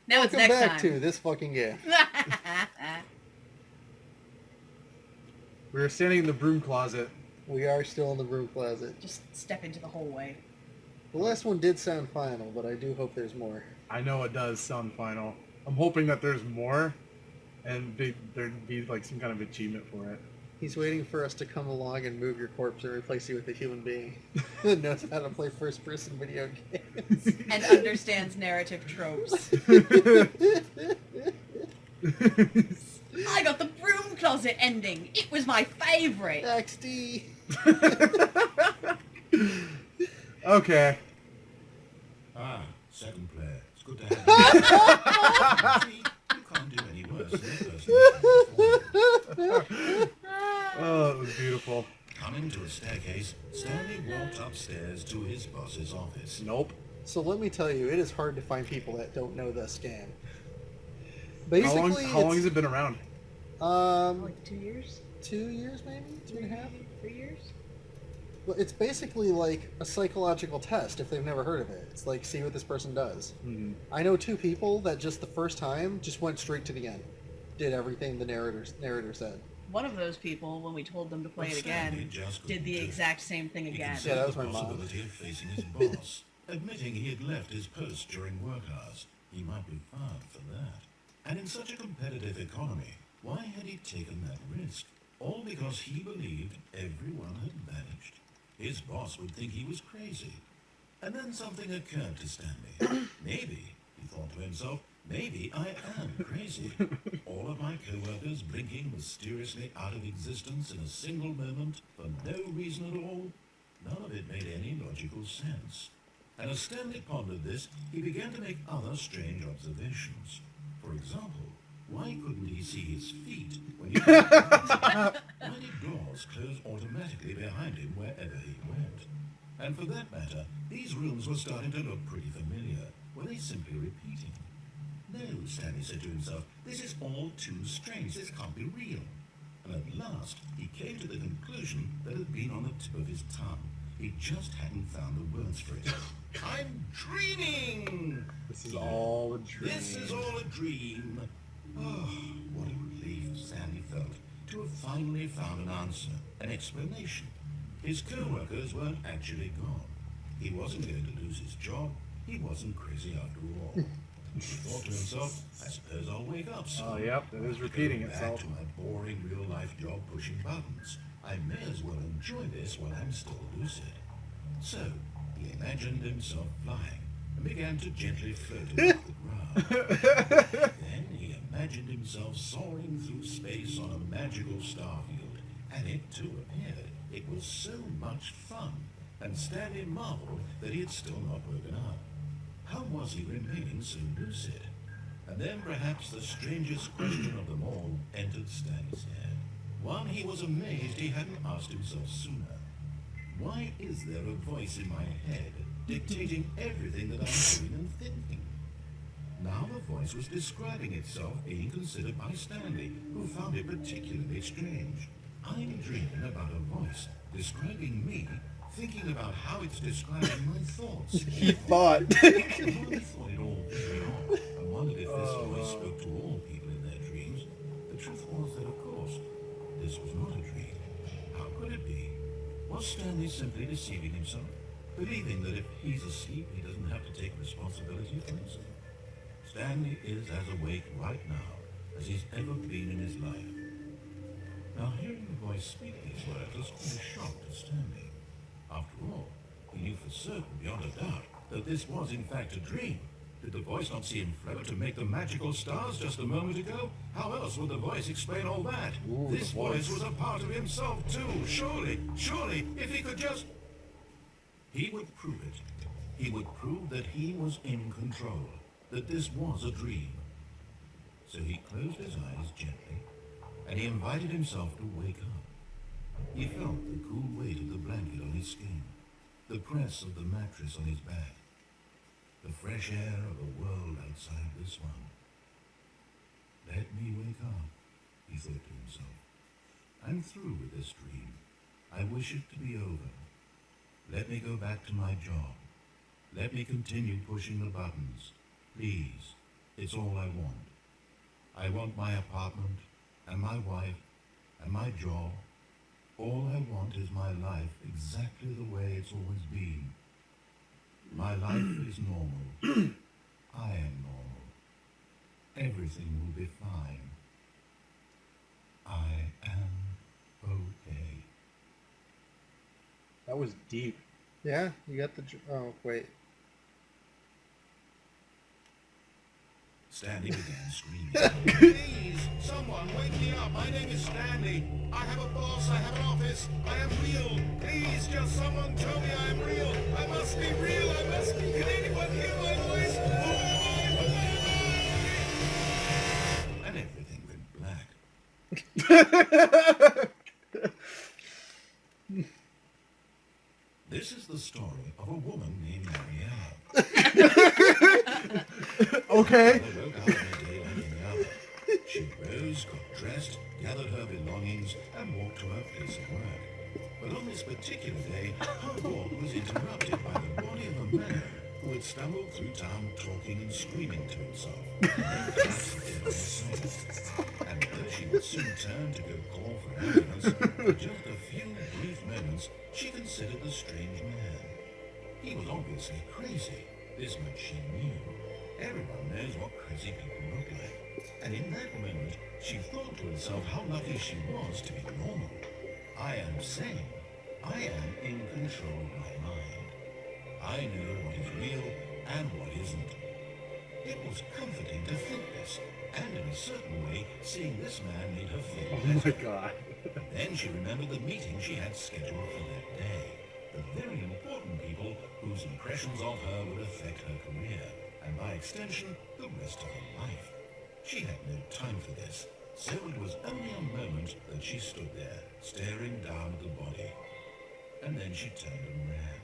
Now it's Welcome next back time. to this fucking game. We were standing in the broom closet. We are still in the broom closet. Just step into the hallway. The last one did sound final, but I do hope there's more. I know it does sound final. I'm hoping that there's more, and there'd be like some kind of achievement for it. He's waiting for us to come along and move your corpse and replace you with a human being that knows how to play first-person video games. And understands narrative tropes. I got the broom closet ending. It was my favourite. XD. Okay. Ah, second player. It's good to have you. See, you can't do any worse than the person. Oh, it was beautiful. Coming to a staircase, Stanley walked upstairs to his boss's office. Nope. So let me tell you, it is hard to find people that don't know the scam. How Basically, long has it been around? Like 2 years? 2 years maybe? 2.5? 3 years? Well, it's basically like a psychological test if they've never heard of it. It's like, see what this person does. Mm-hmm. I know 2 people that just the first time just went straight to the end. Did everything the narrator said. One of those people, when we told them to play it again, did the exact same thing again. Yeah, that was my the mom. possibility of facing his boss, admitting he had left his post during work hours. He might be fired for that. And in such a competitive economy, why had he taken that risk? All because he believed everyone had vanished. His boss would think he was crazy. And then something occurred to Stanley. Maybe, he thought to himself, maybe I am crazy. All of my co-workers blinking mysteriously out of existence in a single moment for no reason at all. None of it made any logical sense. And as Stanley pondered this, he began to make other strange observations. For example, why couldn't he see his feet when he why did doors close automatically behind him wherever he went? And for that matter, these rooms were starting to look pretty familiar. Were they simply repeating? No, Stanley said to himself, this is all too strange. This can't be real. And at last, he came to the conclusion that had been on the tip of his tongue. He just hadn't found the words for it. I'm dreaming! This is all a dream. This is all a dream. Oh, what a relief Stanley felt to have finally found an answer, an explanation. His co-workers weren't actually gone. He wasn't going to lose his job. He wasn't crazy after all. He thought to himself, I suppose I'll wake up soon. Oh, yep, it is repeating Go itself. back to my boring real-life job pushing buttons. I may as well enjoy this while I'm still lucid. So, he imagined himself flying and began to gently float above the ground. Then he imagined himself soaring through space on a magical starfield, and it too appeared. It was so much fun, and Stanley marveled that he had still not woken up. How was he remaining so lucid? And then perhaps the strangest question of them all entered Stanley's head. One he was amazed he hadn't asked himself sooner. Why is there a voice in my head dictating everything that I'm doing and thinking? Now the voice was describing itself being considered by Stanley, who found it particularly strange. I'm dreaming about a voice describing me, thinking about how it's describing my thoughts. He thought. I only thought it all very odd. I wondered if this voice spoke to all people in their dreams. The truth was that, of course, this was not a dream. How could it be? Was Stanley simply deceiving himself, believing that if he's asleep, he doesn't have to take responsibility for himself? Stanley is as awake right now as he's ever been in his life. Now, hearing the voice speak these words was quite a shock to Stanley. After all, he knew for certain, beyond a doubt, that this was in fact a dream. Did the voice not see him float to make the magical stars just a moment ago? How else would the voice explain all that? Ooh, This the voice. voice was a part of himself too. Surely, if he could just... He would prove it. He would prove that he was in control, that this was a dream. So he closed his eyes gently, and he invited himself to wake up. He felt the cool weight of the blanket on his skin, the press of the mattress on his back, the fresh air of a world outside this one. Let me wake up, he thought to himself. I'm through with this dream. I wish it to be over. Let me go back to my job. Let me continue pushing the buttons. Please, It's all I want. I want my apartment, and my wife, and my job. All I want is my life exactly the way it's always been. My life is normal. I am normal. Everything will be fine. I am okay. That was deep. Yeah, you got the... Oh, wait. Stanley began screaming. Please, someone wake me up. My name is Stanley. I have a boss. I have an office. I am real. Please, just someone tell me I am real. I must be real. I must be. Can anyone hear my voice? And everything went black. This is the story of a woman named Mariella. Okay. They woke up on a day like any other. She rose, got dressed, gathered her belongings, and walked to her place of work. But on this particular day, her walk was interrupted by the body of a man who had stumbled through town talking and screaming to himself. And though she would soon turn to go call for an ambulance, for just a few brief moments, she considered the strange man. He was obviously crazy. This much she knew. Everyone knows what crazy people look like. And in that moment, she thought to herself how lucky she was to be normal. I am sane. I am in control of my mind. I know what is real and what isn't. It was comforting to think this, and in a certain way, seeing this man made her feel Oh my better. god. Then she remembered the meeting she had scheduled for that day. The very important people whose impressions of her would affect her career, and by extension, the rest of her life. She had no time for this, so it was only a moment that she stood there, staring down at the body. And then she turned and ran.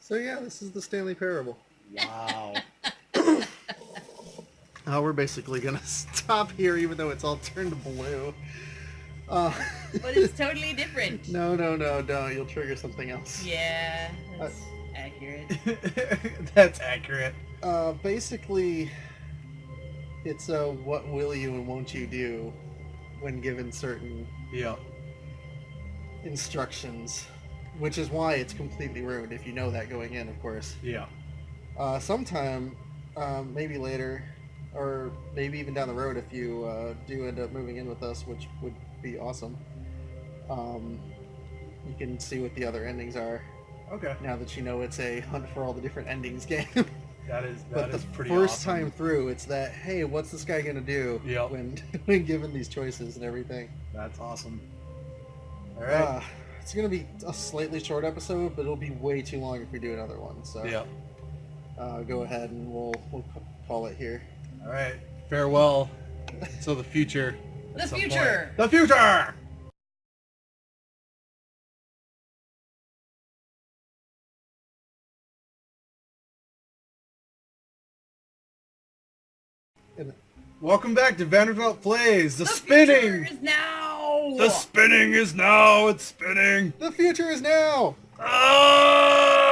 So yeah, this is the Stanley Parable. Wow. We're basically gonna stop here, even though it's all turned blue. But it's totally different. No, don't. You'll trigger something else. Yeah, that's accurate. That's accurate. Basically, it's a what will you and won't you do when given certain Yep. instructions, which is why it's completely ruined if you know that going in, of course. Yeah. Sometime, maybe later, or maybe even down the road if you do end up moving in with us, which would be awesome. You can see what the other endings are Okay. now that you know it's a hunt for all the different endings game. That But is the pretty first awesome. time through, it's that, hey, what's this guy gonna do Yep. when given these choices and everything? That's awesome. All right. It's gonna be a slightly short episode, but it'll be way too long if we do another one. So Yep. go ahead and we'll call it here. All right. Farewell. Until the future. at The some future. point. The future. And Welcome back to Vanderbilt Plays. The The spinning. future is now. The spinning is now. It's spinning. the future is now. Ah!